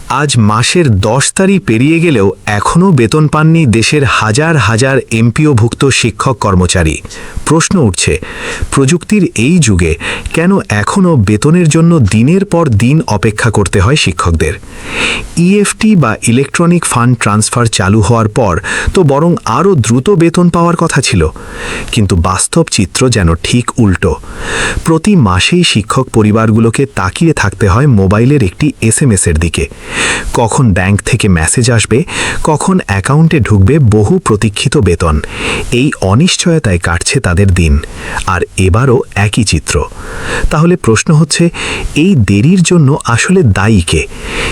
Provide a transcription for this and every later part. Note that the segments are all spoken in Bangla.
আজ মাসের 10 তারিখ পেরিয়ে গেলেও এখনও বেতন পাননি দেশের হাজার হাজার এমপিওভুক্ত শিক্ষক কর্মচারী। প্রশ্ন উঠছে, প্রযুক্তির এই যুগে কেন এখনও বেতনের জন্য দিনের পর দিন অপেক্ষা করতে হয় শিক্ষকদের? ইএফটি বা ইলেকট্রনিক ফান্ড ট্রান্সফার চালু হওয়ার পর তো বরং আরও দ্রুত বেতন পাওয়ার কথা ছিল, কিন্তু বাস্তব চিত্র যেন ঠিক উল্টো। প্রতি মাসেই শিক্ষক পরিবারগুলোকে তাকিয়ে থাকতে হয় মোবাইলের একটি এসএমএসের দিকে। কখন ব্যাংক থেকে মেসেজ আসবে, কখন অ্যাকাউন্টে ঢুকবে বহু প্রতীক্ষিত বেতন, এই অনিশ্চয়তায় কাটছে তাদের দিন। আর এবারও একই চিত্র। তাহলে প্রশ্ন হচ্ছে, এই দেরির জন্য আসলে দায়ী কে?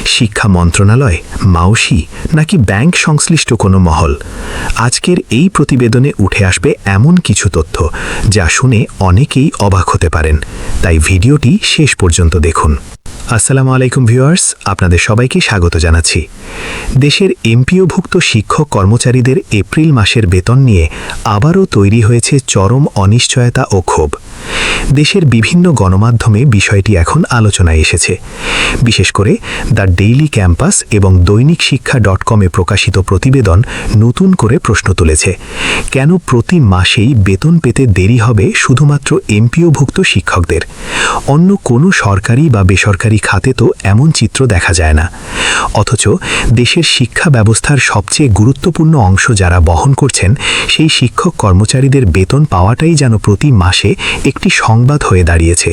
শিক্ষা মন্ত্রণালয়, মাউসি, নাকি ব্যাংক সংশ্লিষ্ট কোনো মহল? আজকের এই প্রতিবেদনে উঠে আসবে এমন কিছু তথ্য যা শুনে অনেকেই অবাক হতে পারেন। তাই ভিডিওটি শেষ পর্যন্ত দেখুন। আসসালামু আলাইকুম ভিউয়ার্স, আপনাদের সবাইকে স্বাগত জানাচ্ছি। দেশের এমপিওভুক্ত শিক্ষক কর্মচারীদের এপ্রিল মাসের বেতন নিয়ে আবারও তৈরি হয়েছে চরম অনিশ্চয়তা ও ক্ষোভ। দেশের বিভিন্ন গণমাধ্যমে বিষয়টি এখন আলোচনায় এসেছে। বিশেষ করে দ্য ডেইলি ক্যাম্পাস এবং দৈনিক শিক্ষা .com-এ প্রকাশিত প্রতিবেদন নতুন করে প্রশ্ন তুলেছে, কেন প্রতি মাসেই বেতন পেতে দেরি হবে শুধুমাত্র এমপিওভুক্ত শিক্ষকদের? অন্য কোনো সরকারি বা বেসরকারি খাতে তো এমন চিত্র দেখা যায় না। অথচ দেশের শিক্ষা ব্যবস্থার সবচেয়ে গুরুত্বপূর্ণ অংশ যারা বহন করছেন, সেই শিক্ষক কর্মচারীদের বেতন পাওয়াটাই যেন প্রতি মাসে একটি সংবাদ হয়ে দাঁড়িয়েছে।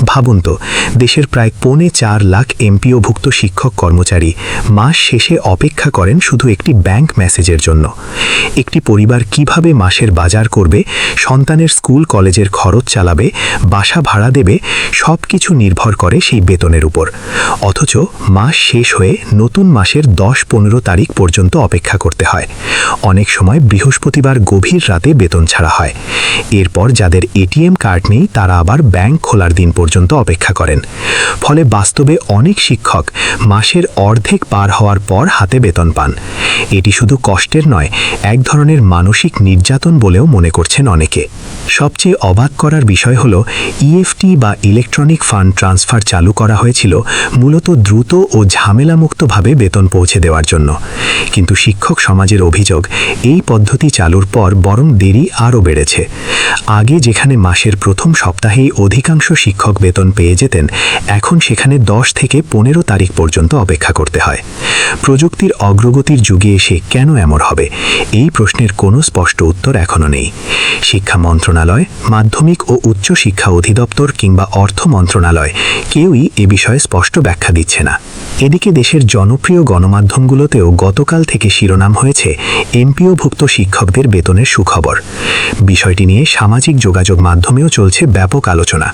ভাবুন তো, দেশের প্রায় 4.25 লাখ এমপিওভুক্ত শিক্ষক কর্মচারী মাস শেষে অপেক্ষা করেন শুধু একটি ব্যাংক মেসেজের জন্য। একটি পরিবার কিভাবে মাসের বাজার করবে, সন্তানের স্কুল কলেজের খরচ চালাবে, বাসা ভাড়া দেবে, সব কিছু নির্ভর করে সেই বেতনের উপর। অথচ মাস শেষ হয়ে নতুন মাসের 10-15 তারিখ পর্যন্ত অপেক্ষা করতে হয়। অনেক সময় বৃহস্পতিবার গভীর রাতে বেতন ছাড়া হয়। এরপর যাদের এটিএম কার্ড নেই তারা আবার ব্যাংক খোলার দিন পর্যন্ত অপেক্ষা করেন। ফলে বাস্তবে অনেক শিক্ষক মাসের অর্ধেক পার হওয়ার পর হাতে বেতন পান। এটি শুধু কষ্টের নয়, এক ধরনের মানসিক নির্যাতন বলেও মনে করছেন অনেকে। সবচেয়ে অবাক করার বিষয় হল, ইএফটি বা ইলেকট্রনিক ফান্ড ট্রান্সফার চালু করা হয়েছিল মূলত দ্রুত ও ঝামেলামুক্তভাবে বেতন পৌঁছে দেওয়ার জন্য। কিন্তু শিক্ষক সমাজের অভিযোগ, এই পদ্ধতি চালুর পর বরং দেরি আরও বেড়েছে। আগে যেখানে মাসের প্রথম সপ্তাহেই অধিকাংশ শিক্ষক বেতন পেয়ে যেতেন, এখন সেখানে 10 থেকে 15 তারিখ পর্যন্ত অপেক্ষা করতে হয়। প্রযুক্তির অগ্রগতির যুগে এসে কেন এমন হবে? এই প্রশ্নের কোনো স্পষ্ট উত্তর এখনও নেই। শিক্ষা মন্ত্রণালয়, মাধ্যমিক ও উচ্চ শিক্ষা অধিদপ্তর কিংবা অর্থ মন্ত্রণালয় কেউই এ বিষয়ে স্পষ্ট ব্যাখ্যা দিচ্ছে না। এদিকে দেশের জনপ্রিয় গণমাধ্যমগুলোতেও গতকাল থেকে শিরোনাম হয়েছে এমপিওভুক্ত শিক্ষকদের বেতনের সুখবর। বিষয়টি নিয়ে সামাজিক যোগাযোগ মাধ্যমেও চলছে ব্যাপক আলোচনা।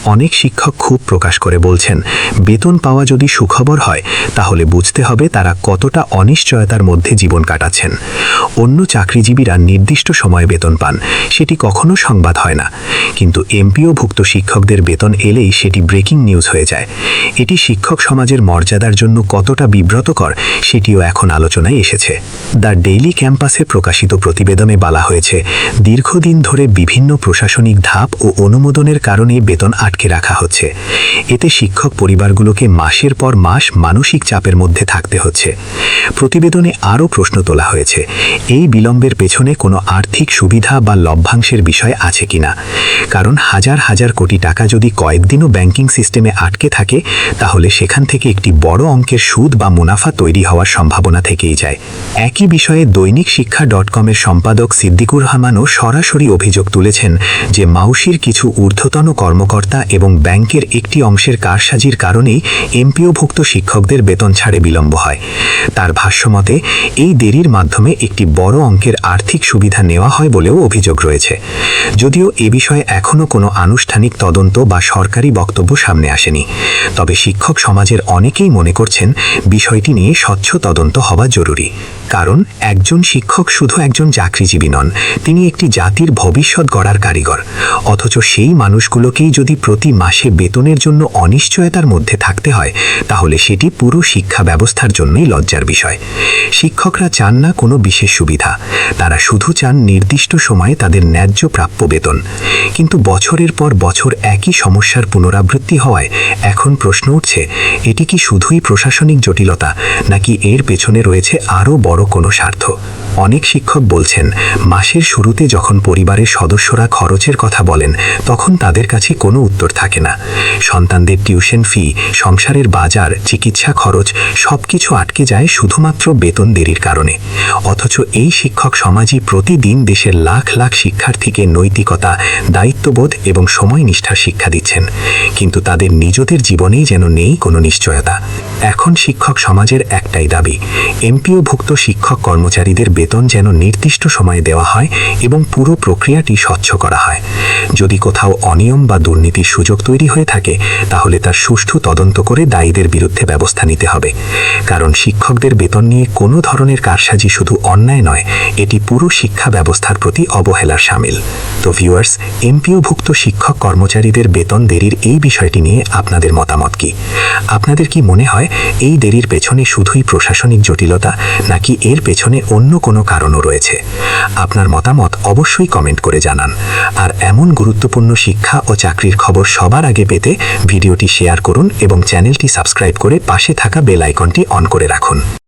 অনেক শিক্ষক ক্ষোভ প্রকাশ করে বলছেন, বেতন পাওয়া যদি সুখবর হয় তাহলে বুঝতে হবে তারা কতটা অনিশ্চয়তার মধ্যে জীবন কাটাচ্ছেন। অন্য চাকরিজীবীরা নির্দিষ্ট সময়ে বেতন পান, সেটি কখনো সংবাদ হয় না, কিন্তু এমপিওভুক্ত শিক্ষকদের বেতন এলেই সেটি ব্রেকিং নিউজ হয়ে যায়। এটি শিক্ষক সমাজের মর্যাদার জন্য কতটা বিব্রতকর সেটিও এখন আলোচনায় এসেছে। দ্য ডেইলি ক্যাম্পাসে প্রকাশিত প্রতিবেদনে বলা হয়েছে, দীর্ঘদিন ধরে বিভিন্ন প্রশাসনিক ধাপ ও অনুমোদনের কারণে বেতন আটকে রাখা হচ্ছে। এতে শিক্ষক পরিবারগুলোকে মাসের পর মাস মানসিক চাপের মধ্যে থাকতে হচ্ছে। প্রতিবেদনে আরও প্রশ্ন তোলা হয়েছে, এই বিলম্বের পেছনে কোনো আর্থিক সুবিধা বা লভ্যাংশের বিষয় আছে কিনা? কারণ হাজার হাজার কোটি টাকা যদি কয়েকদিনও ব্যাংকিং সিস্টেমে আটকে থাকে, তাহলে সেখান থেকে একটি বড় অঙ্কের সুদ বা মুনাফা তৈরি হওয়ার সম্ভাবনা থেকেই যায়। একই বিষয়ে দৈনিক শিক্ষা .com-এর সম্পাদক সিদ্দিকুর রহমানও সরাসরি অভিযোগ তুলেছেন যে মাউসির কিছু ঊর্ধ্বতন কর্মকর্তা এবং ব্যাংকের একটি অংশের কারসাজির কারণেই এমপিওভুক্ত শিক্ষকদের বেতন ছাড়ে বিলম্ব হয়। তার ভাষ্যমতে, এই দেরির মাধ্যমে একটি বড় অঙ্কের আর্থিক সুবিধা নেওয়া হয় বলেও অভিযোগ রয়েছে। যদিও এ বিষয়ে এখনও কোনো আনুষ্ঠানিক তদন্ত বা সরকারি বক্তব্য সামনে আসেনি, তবে শিক্ষক সমাজের অনেকেই মনে করছেন বিষয়টি নিয়ে স্বচ্ছ তদন্ত হওয়া জরুরি। কারণ একজন শিক্ষক শুধু একজন চাকরিজীবী নন, তিনি একটি জাতির ভবিষ্যৎ গড়ার কারিগর। অথচ সেই মানুষগুলোকেই যদি প্রতি মাসে বেতনের জন্য অনিশ্চয়তার মধ্যে থাকতে হয়, তাহলে সেটি পুরো শিক্ষা ব্যবস্থার জন্যই লজ্জার বিষয়। শিক্ষকরা চান না কোনো বিশেষ সুবিধা, তারা শুধু চান নির্দিষ্ট সময়ে তাদের ন্যায্য প্রাপ্য বেতন। কিন্তু বছরের পর বছর একই সমস্যার পুনরাবৃত্তি হওয়ায় এখন প্রশ্ন উঠছে, এটি কি শুধুই প্রশাসনিক প্রশাসনিক জটিলতা, নাকি এর পেছনে রয়েছে আরও বড় কোনো স্বার্থ? অনেক শিক্ষক বলছেন, মাসের শুরুতে যখন পরিবারের সদস্যরা খরচের কথা বলেন তখন তাদের কাছে কোনো উত্তর থাকে না। সন্তানদের টিউশন ফি, সংসারের বাজার, চিকিৎসা খরচ সবকিছু আটকে যায় শুধুমাত্র বেতন দেরির কারণে। অথচ এই শিক্ষক সমাজই প্রতিদিন দেশের লাখ লাখ শিক্ষার্থীকে নৈতিকতা, দায়িত্ববোধ এবং সময়নিষ্ঠার শিক্ষা দিচ্ছেন, কিন্তু তাদের নিজেদের জীবনেই যেন নেই কোনো নিশ্চয়তা। এখন শিক্ষক সমাজের একটাই দাবি, এমপিওভুক্ত শিক্ষক কর্মচারীদের বেতন যেন নির্দিষ্ট সময়ে দেওয়া হয় এবং পুরো প্রক্রিয়াটি স্বচ্ছ করা হয়। যদি কোথাও অনিয়ম বা দুর্নীতির সুযোগ তৈরি হয়ে থাকে তাহলে তার সুষ্ঠু তদন্ত করে দায়ীদের বিরুদ্ধে ব্যবস্থা নিতে হবে। কারণ শিক্ষকদের বেতন নিয়ে কোনো ধরনের কারসাজি শুধু অন্যায় নয়, এটি পুরো শিক্ষা ব্যবস্থার প্রতি অবহেলার শামিল। তো ভিউয়ার্স, এমপিওভুক্ত শিক্ষক কর্মচারীদের বেতন দেরির এই বিষয়টি নিয়ে আপনাদের মতামত কি? আপনাদের কি মনে হয় এই দেরির পেছনে শুধুই প্রশাসনিক জটিলতা, নাকি এর পেছনে অন্য কোনো কারণও রয়েছে? আপনার মতামত অবশ্যই কমেন্ট করে জানান। আর এমন গুরুত্বপূর্ণ শিক্ষা ও চাকরির খবর সবার আগে পেতে ভিডিওটি শেয়ার করুন এবং চ্যানেলটি সাবস্ক্রাইব করে পাশে থাকা বেল আইকনটি অন করে রাখুন।